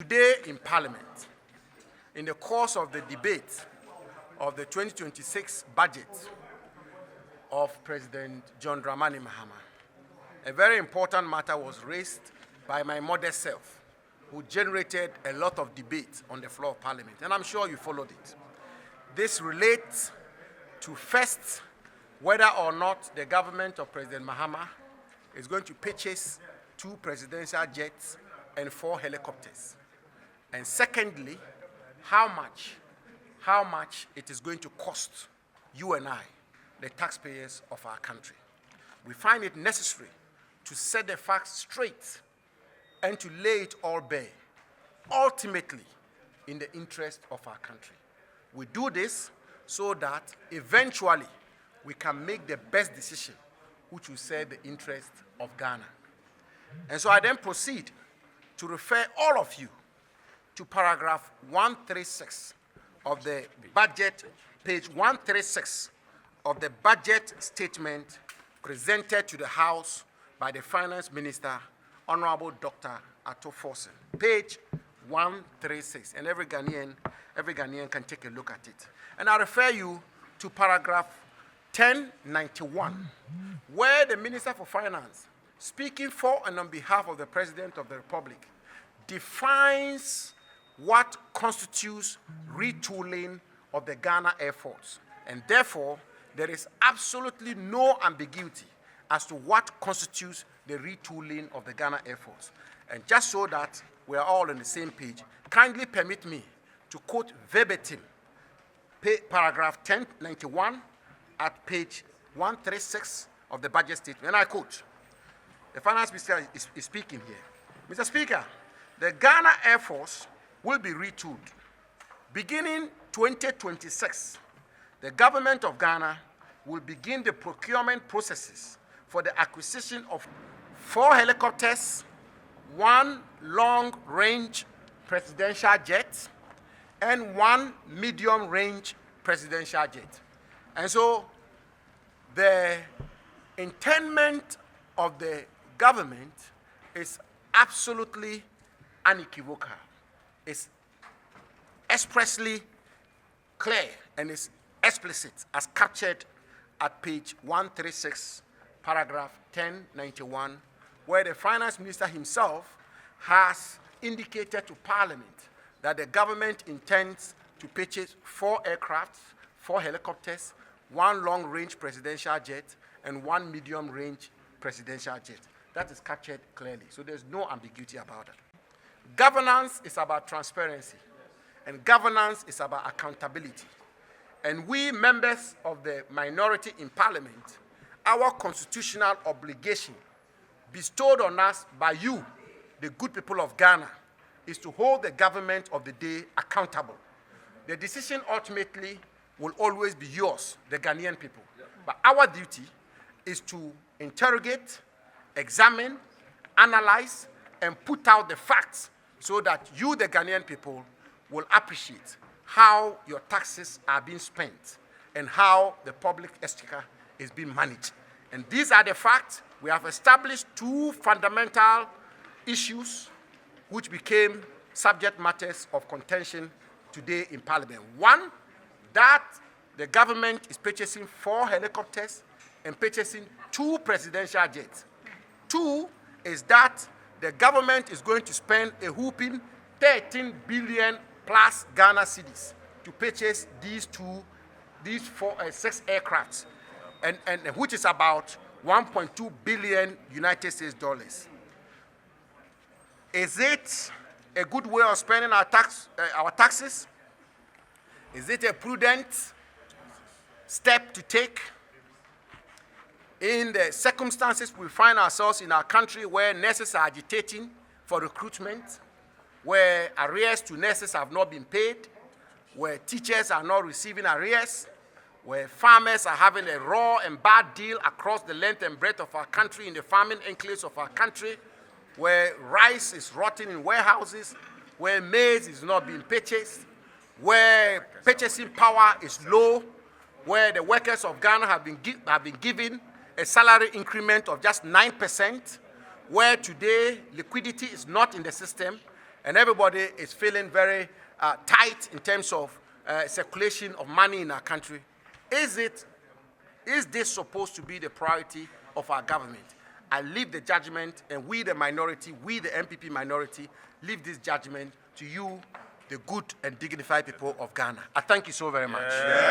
Today in Parliament, in the course of the debate of the 2026 budget of President John Dramani Mahama, a very important matter was raised by my modest self, who generated a lot of debate on the floor of Parliament, and I'm sure you followed it. This relates to first, whether or not the government of President Mahama is going to purchase 2 presidential jets and 4 helicopters. And secondly, how much it is going to cost you and I, the taxpayers of our country. We find it necessary to set the facts straight and to lay it all bare, ultimately in the interest of our country. We do this so that eventually we can make the best decision which will serve the interest of Ghana. And so I then proceed to refer all of you to paragraph 136 of the budget, page 136 of the budget statement presented to the House by the Finance Minister, Honorable Dr. Addo, page 136. And every Ghanaian can take a look at it. And I refer you to paragraph 1091, where the Minister for Finance, speaking for and on behalf of the President of the Republic, defines what constitutes retooling of the Ghana Air Force. And therefore, there is absolutely no ambiguity as to what constitutes the retooling of the Ghana Air Force. And just so that we are all on the same page, kindly permit me to quote verbatim paragraph 1091 at page 136 of the budget statement. And I quote, the Finance Minister is speaking here. Mr. Speaker, the Ghana Air Force will be retooled. Beginning 2026, the government of Ghana will begin the procurement processes for the acquisition of 4 helicopters, 1 long-range presidential jet, and 1 medium-range presidential jet. And so the intendment of the government is absolutely unequivocal. It's expressly clear and is explicit as captured at page 136, paragraph 1091, where the Finance Minister himself has indicated to Parliament that the government intends to purchase 4 aircrafts, 4 helicopters, 1 long-range presidential jet, and 1 medium-range presidential jet. That is captured clearly, so there's no ambiguity about it. Governance is about transparency, and governance is about accountability. And we, members of the minority in Parliament, our constitutional obligation bestowed on us by you, the good people of Ghana, is to hold the government of the day accountable. The decision ultimately will always be yours, the Ghanaian people. But our duty is to interrogate, examine, analyze, and put out the facts so that you, the Ghanaian people, will appreciate how your taxes are being spent and how the public exchequer is being managed. And these are the facts. We have established 2 fundamental issues which became subject matters of contention today in Parliament. 1, that the government is purchasing 4 helicopters and purchasing 2 presidential jets. 2 is that the government is going to spend a whooping 13 billion plus Ghana cedis to purchase these 6 aircrafts, and which is about 1.2 billion United States dollars. Is it a good way of spending our taxes? Is it a prudent step to take? In the circumstances we find ourselves in our country, where nurses are agitating for recruitment, where arrears to nurses have not been paid, where teachers are not receiving arrears, where farmers are having a raw and bad deal across the length and breadth of our country, in the farming enclaves of our country, where rice is rotting in warehouses, where maize is not being purchased, where purchasing power is low, where the workers of Ghana have been given a salary increment of just 9%, where today liquidity is not in the system, and everybody is feeling very tight in terms of circulation of money in our country, is this supposed to be the priority of our government? I leave the judgment, and we the minority, we the MPP minority, leave this judgment to you, the good and dignified people of Ghana. I thank you so very much.